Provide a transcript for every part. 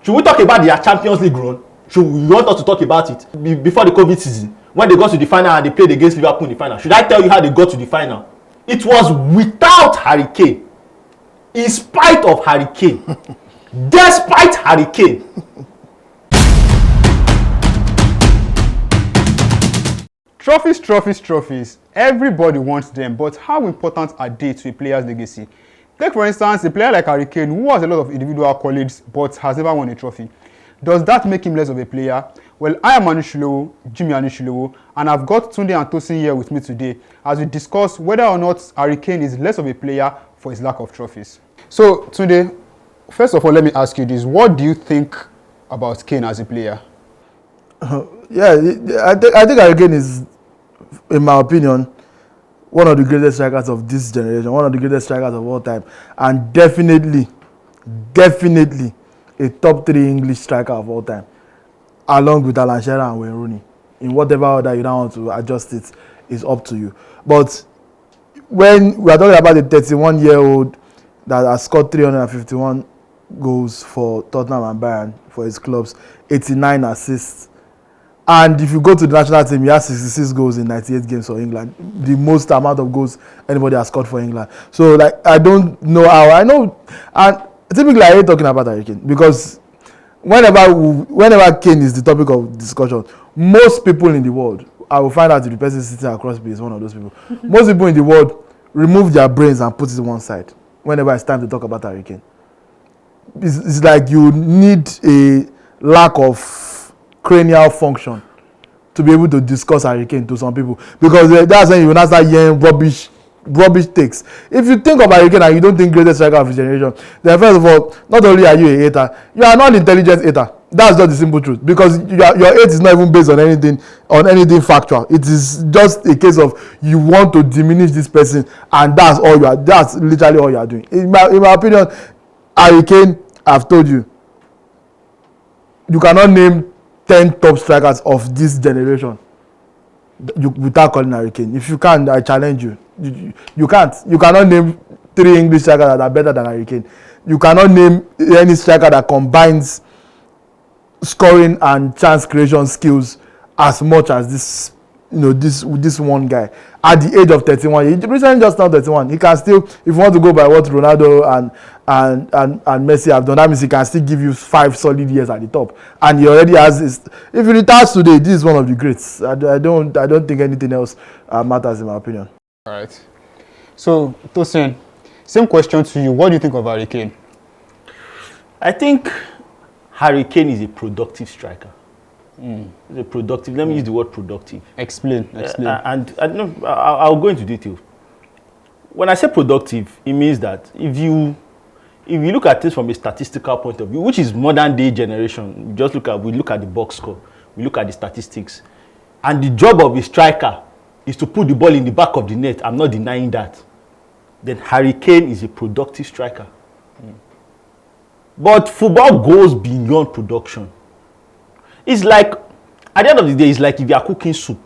Should we talk about their Champions League run? Should we want us to talk about it before the COVID season? When they got to the final and they played against Liverpool in the final. Should I tell you how they got to the final? It was without Harry Kane. In spite of Harry Kane. Despite Harry Kane. Trophies. Everybody wants them, but how important are they to a player's legacy? Take for instance, a player like Harry Kane, who has a lot of individual accolades but has never won a trophy. Does that make him less of a player? Well, I am Jimmy Anishilowo, and I've got Tubde and Tosin here with me today as we discuss whether or not Harry Kane is less of a player for his lack of trophies. So, Tubde, first of all, let me ask you this. What do you think about Kane as a player? I think Harry Kane is, in my opinion, one of the greatest strikers of this generation, one of the greatest strikers of all time, and definitely a top 3 English striker of all time, along with Alan Shearer and Wayne Rooney. In whatever order you don't want to adjust it, is up to you. But when we are talking about the 31-year-old that has scored 351 goals for Tottenham and Bayern for his clubs, 89 assists, and if you go to the national team, he has 66 goals in 98 games for England, the most amount of goals anybody has scored for England. So, I don't know how. I know, and typically I hate talking about Harry Kane because whenever Kane is the topic of discussion, most people in the world, I will find out if the person sitting across me is one of those people. Most people in the world remove their brains and put it to one side whenever it's time to talk about Harry Kane. It's like you need a lack of cranial function to be able to discuss Harry Kane to some people, because that's when you will not start hearing rubbish takes. If you think of Harry Kane and you don't think greatest striker of his generation, then first of all, not only are you a hater, you are not an intelligent hater. That's just the simple truth, because your hate is not even based on anything factual. It is just a case of you want to diminish this person, and that's literally all you are doing. In my opinion, Harry Kane, I've told you, you cannot name 10 top strikers of this generation without calling Harry Kane. If you can, I challenge you. You can't. You cannot name 3 English strikers that are better than Harry Kane. You cannot name any striker that combines scoring and chance creation skills as much as this one guy at the age of 31. He recently just turned 31. He can still, if you want to go by what Ronaldo and Messi have done, that means he can still give you 5 solid years at the top. And he already has his, if he retires today, this is one of the greats. I don't think anything else matters, in my opinion. All right. So, Tosin, same question to you. What do you think of Harry Kane? I think Harry Kane is a productive striker. He's a productive. Let me use the word productive. Explain. I'll go into detail. When I say productive, it means that if you look at this from a statistical point of view, which is modern day generation, we look at the box score, we look at the statistics, and the job of a striker is to put the ball in the back of the net. I'm not denying that. Then Harry Kane is a productive striker. But football goes beyond production. It's like, at the end of the day, it's like if you are cooking soup.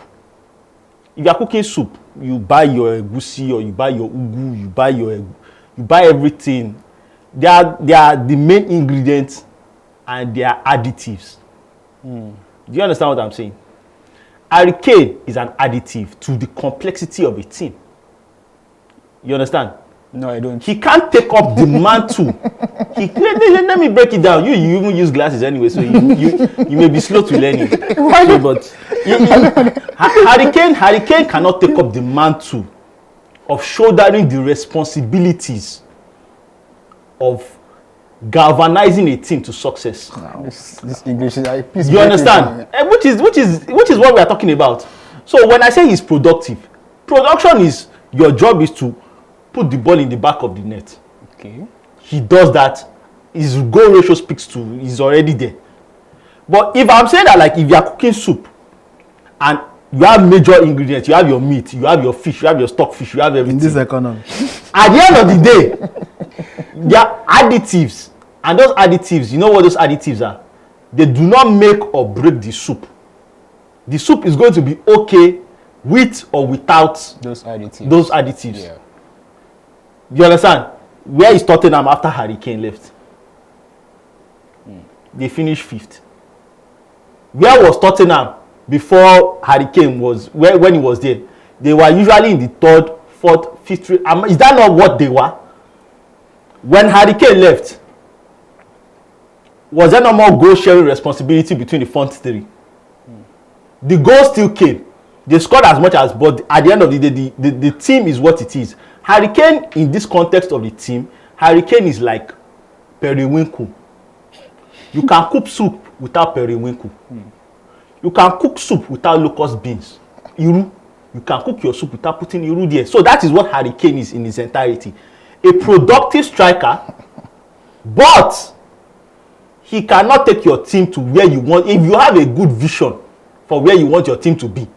If you are cooking soup, you buy your egusi or you buy your ugu, you buy everything. They are the main ingredients and they are additives. Do you understand what I'm saying? Harry Kane is an additive to the complexity of a team. You understand? No, I don't. He can't take up the mantle. Let me break it down. You even use glasses anyway, so you may be slow to learning. Harry Kane cannot take up the mantle of shouldering the responsibilities of galvanizing a team to success. Wow. This English is you understand? Which is what we are talking about. So when I say he's productive, production is your job is to put the ball in the back of the net. Okay. He does that. His goal ratio speaks to, he's already there. But if I'm saying that, like, if you are cooking soup and you have major ingredients, you have your meat, you have your fish, you have your stockfish, you have everything. In this economy. At the end of the day, there are additives. And those additives, you know what those additives are? They do not make or break the soup. The soup is going to be okay with or without those additives. Yeah. You understand? Where is Tottenham after Harry Kane left? they finished 5th. Where was Tottenham before Harry Kane was when he was there? They were usually in the 3rd, 4th, 5th. Is that not what they were? When Harry Kane left, was there no more goal sharing responsibility between the front 3? The goal still came. They scored as much as, but at the end of the day, the team is what it is. Harry Kane, in this context of the team, Harry Kane is like periwinkle. You can cook soup without periwinkle. You can cook soup without locust beans. You can cook your soup without putting iru there. So that is what Harry Kane is in his entirety. A productive striker, but he cannot take your team to where you want. If you have a good vision for where you want your team to be,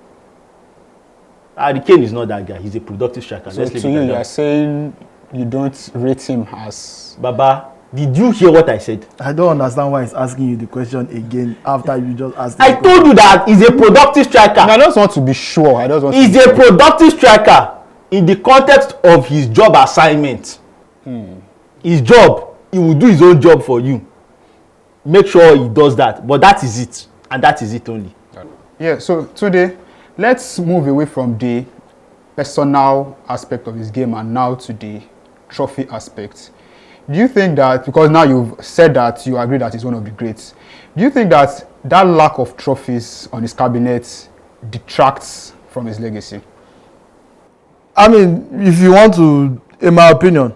Harry Kane is not that guy. He's a productive striker. So to you, you are saying you don't rate him as... Baba, did you hear what I said? I don't understand why he's asking you the question again after you just asked. I told you that he's a productive striker. No, I just want to be sure. He's a productive striker in the context of his job assignment. His job, he will do his own job for you. Make sure he does that. But that is it. And that is it only. Yeah, so today, let's move away from the personal aspect of his game and now to the trophy aspect. Do you think that, because now you've said that you agree that he's one of the greats, do you think that that lack of trophies on his cabinet detracts from his legacy? I mean, if you want to, in my opinion,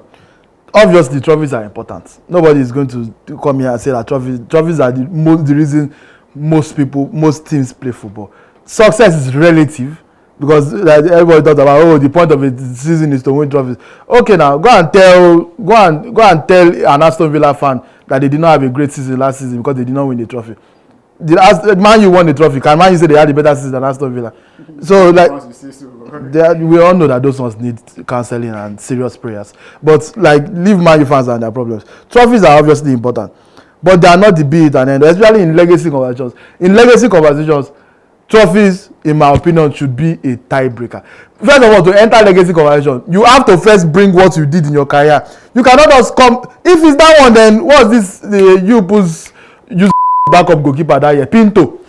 obviously trophies are important. Nobody is going to come here and say that trophies are the reason most teams play football. Success is relative. Because like, everybody talks about the point of the season is to win trophies. Okay, now go and tell an Aston Villa fan that they did not have a great season last season because they did not win the trophy. Man U won the trophy. Can Man U say they had a better season than Aston Villa? So like we all know that those ones need counseling and serious prayers. But like leave Man U fans and their problems. Trophies are obviously important, but they are not the be it and end, especially in legacy conversations. In legacy conversations, trophies, in my opinion, should be a tiebreaker. First of all, to enter legacy conversation, you have to first bring what you did in your career. You cannot just come. If it's that one, then what's this? You use backup goalkeeper that year, Pinto.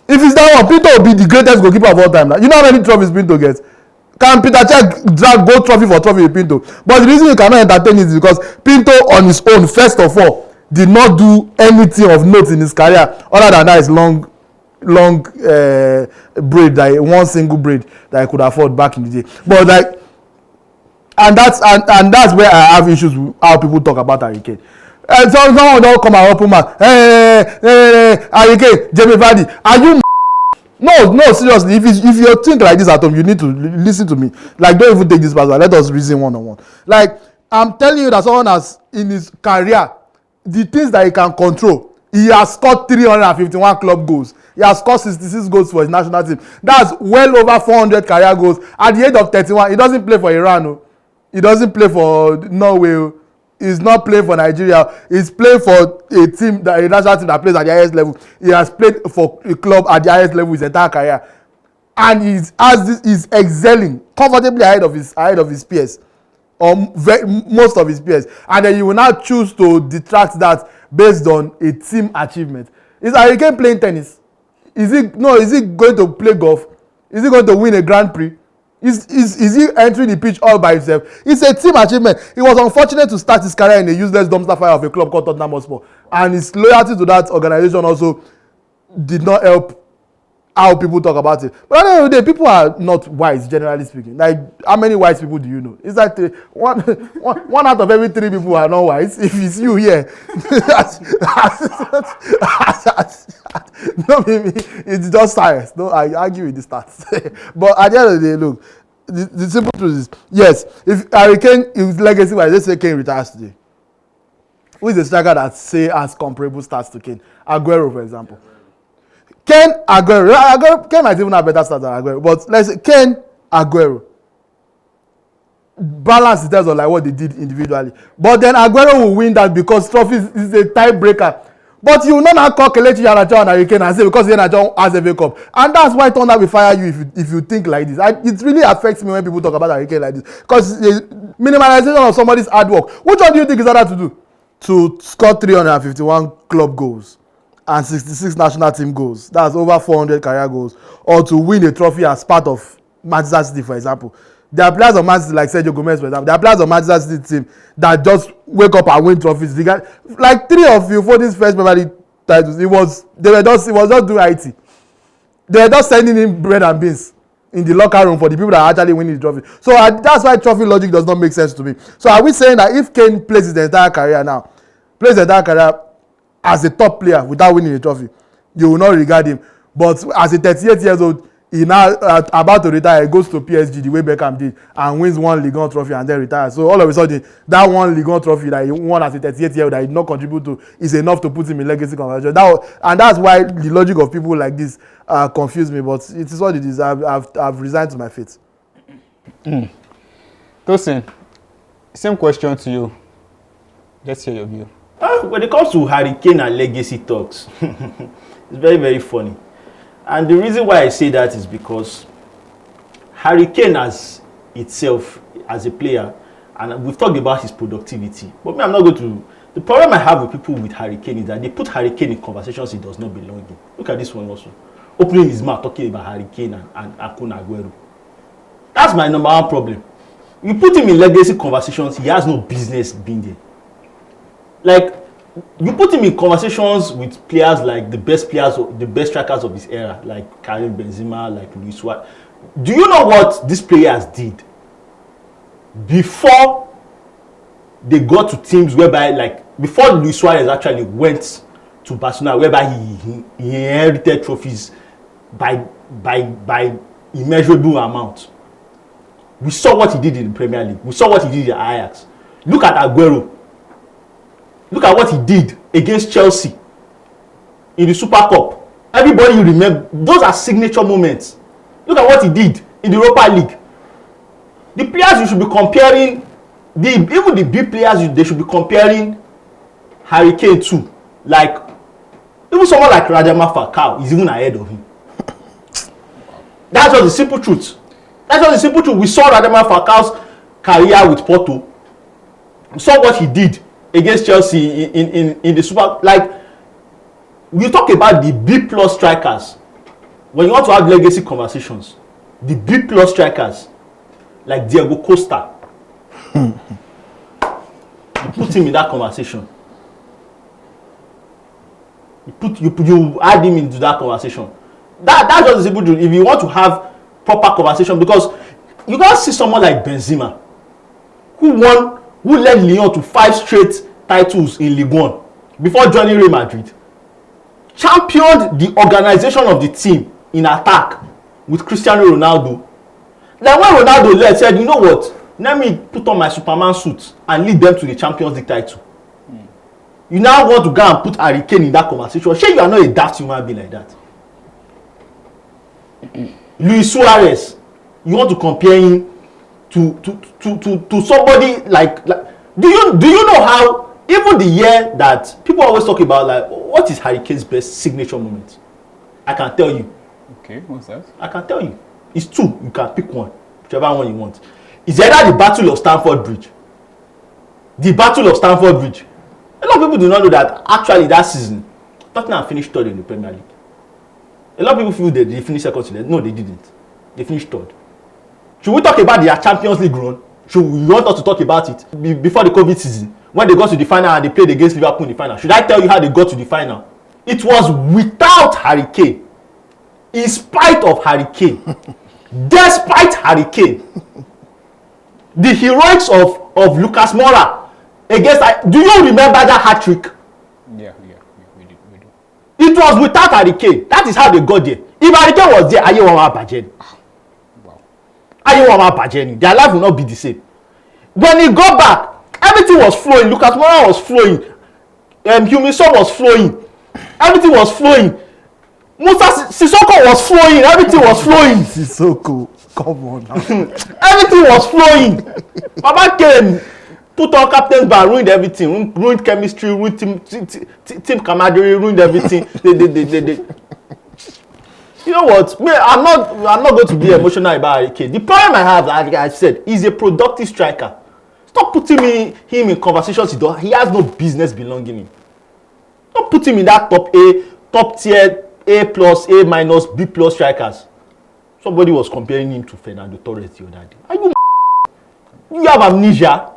If it's that one, Pinto will be the greatest goalkeeper of all time. Now, you know how many trophies Pinto gets? Can Peter Cech drag gold trophy for trophy with Pinto? But the reason you cannot entertain it is because Pinto, on his own, first of all, did not do anything of note in his career other than that his long braid, like one single braid that I could afford back in the day. But like, and that's where I have issues with how people talk about Harry Kane. And someone don't come and open mouth. Harry Kane, Jamie Vardy, are you? No, seriously. If you think like this at home, you need to listen to me. Like, don't even take this personal. Let us reason one on one. Like, I'm telling you that someone has in his career the things that he can control. He has scored 351 club goals. He has scored 66 goals for his national team. That's well over 400 career goals. At the age of 31, he doesn't play for Iran. No. He doesn't play for Norway. He's not playing for Nigeria. He's playing for a national team that plays at the highest level. He has played for a club at the highest level his entire career. And he's excelling comfortably ahead of his peers. Or most of his peers. And then you will now choose to detract that based on a team achievement. Is Harry Kane playing tennis? Is he going to play golf? Is he going to win a Grand Prix? Is he entering the pitch all by himself? It's a team achievement. He was unfortunate to start his career in a useless dumpster fire of a club called Tottenham Hotspur. And his loyalty to that organization also did not help how people talk about it. But at the end of the day, people are not wise, generally speaking. Like, how many wise people do you know? It's like one out of every 3 people are not wise. If it's you here, no, it's just science. No, I argue with the stats. But at the end of the day, look, the simple truth is, yes, if Harry Kane, his legacy, wise, let's say Kane retires today. Who is the striker that say has comparable stats to Kane? Aguero, for example. Kane might even have better stats than Aguero, but let's say Kane, Aguero. Balance in terms of like what they did individually. But then Aguero will win that because trophies is a tiebreaker. But you will not now call Kelechi Iheanacho and Harry Kane and say because Iheanacho has a FA Cup. And that's why Thunder will fire you if you think like this. It really affects me when people talk about Harry Kane like this. Because minimalization of somebody's hard work. Which one do you think is harder to do? To score 351 club goals and 66 national team goals. That's over 400 career goals. Or to win a trophy as part of Manchester City, for example. There are players of Manchester City, like Sergio Gomez, for example. There are players of Manchester City team that just wake up and win trophies. Like 3 of you for these first Premier League titles, it was just doing IT. They were just sending in bread and beans in the locker room for the people that are actually winning the trophy. So that's why trophy logic does not make sense to me. So are we saying that if Kane plays his entire career as a top player without winning a trophy, you will not regard him? But as a 38 years old, he now about to retire, he goes to PSG the way Beckham did and wins 1 Ligue 1 trophy and then retires. So all of a sudden, that 1 Ligue 1 trophy that he won as a 38-year-old that he did not contribute to is enough to put him in legacy conversation. And that's why the logic of people like this confuse me. But it is what it is. I've resigned to my fate. Tosin, same question to you. Let's hear your view. When it comes to Harry Kane and legacy talks, it's very, very funny. And the reason why I say that is because Harry Kane as itself, as a player, and we've talked about his productivity, but me, I'm not going to. The problem I have with people with Harry Kane is that they put Harry Kane in conversations he does not belong in. Look at this one also. Opening his mouth, talking about Harry Kane and Kun Aguero. That's my number one problem. You put him in legacy conversations, he has no business being there. Like, you put him in conversations with players like the best strikers of his era, like Karim Benzema, like Luis Suarez. Do you know what these players did before they got to teams whereby, like, before Luis Suarez actually went to Barcelona, whereby he inherited trophies by immeasurable amount? We saw what he did in the Premier League. We saw what he did in Ajax. Look at Aguero. Look at what he did against Chelsea in the Super Cup. Everybody you remember, those are signature moments. Look at what he did in the Europa League. The players you should be comparing, even the big players, they should be comparing Harry Kane to. Like, even someone like Radamel Falcao is even ahead of him. That's just the simple truth. That's just the simple truth. We saw Radamel Falcao's career with Porto. We saw what he did against Chelsea in the Super. Like, we talk about the B plus strikers. When you want to have legacy conversations, the B plus strikers like Diego Costa, you put him in that conversation. You add him into that conversation. That's just the simple truth. If you want to have proper conversation, because you can't see someone like Benzema who led Lyon to 5 straight titles in Ligue 1 before joining Real Madrid, championed the organization of the team in attack with Cristiano Ronaldo. Then when Ronaldo led, said, you know what, let me put on my Superman suit and lead them to the Champions League title. You now want to go and put Harry Kane in that conversation? Sure, you are not a daft human being like that. Luis Suarez, you want to compare him to somebody like do you know how, even the year that people always talk about, like, what is Harry Kane's best signature moment? I can tell you. Okay, what's that? I can tell you. It's 2. You can pick one, whichever one you want. It's either the Battle of Stamford Bridge. The Battle of Stamford Bridge. A lot of people do not know that actually that season, Tottenham finished 3rd in the Premier League. A lot of people feel that they finished 2nd. No, they didn't. They finished 3rd. Should we talk about their Champions League run? Should we want us to talk about it before the COVID season, when they got to the final and they played against Liverpool in the final? Should I tell you how they got to the final? It was without Harry Kane, in spite of Harry Kane, despite Harry Kane. The heroics of Lucas Moura against. Do you remember that hat trick? Yeah, we do. It was without Harry Kane. That is how they got there. If Harry Kane was there, Ayewoman Bajeni. Wow. Ayewoman Bajeni. Their life will not be the same. When he got back, everything was flowing. Lucas Moura was flowing. Huminson was flowing. Everything was flowing. Musa Sissoko was flowing. Everything was flowing. Sissoko, come on now. Everything was flowing. Baba came, put on captain's bar, ruined everything. Ruined chemistry, ruined team camaraderie, ruined everything. They. You know what? I'm not going to be emotional about Harry Kane. The problem I have, like I said, is a productive striker. Stop putting him in conversations he has no business belonging in. Don't put him in that top A top tier A plus, A minus, B plus strikers. Somebody was comparing him to Fernando Torres the other day. Are you have amnesia?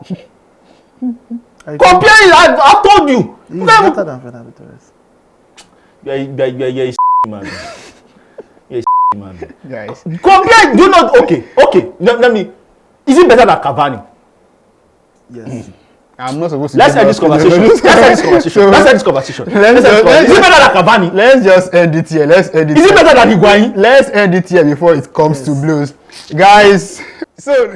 Comparing, I told you. He's better than Fernando Torres. You're a man. You're a man. Guys. Compare, do not, okay. Let me, is it better than Cavani? Yes. I'm not supposed to. Let's end this conversation. Let's end this conversation. Is it better than Cavani? Let's just end it here. Is it better than Higuain? Let's end it here before it comes to blows. Guys, so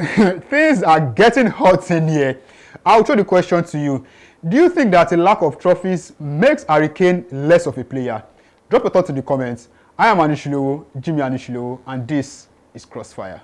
things are getting hot in here. I'll throw the question to you. Do you think that a lack of trophies makes Harry Kane less of a player? Drop your thoughts in the comments. I am Anishilowo, Jimmy Anishilowo, and this is Crossfire.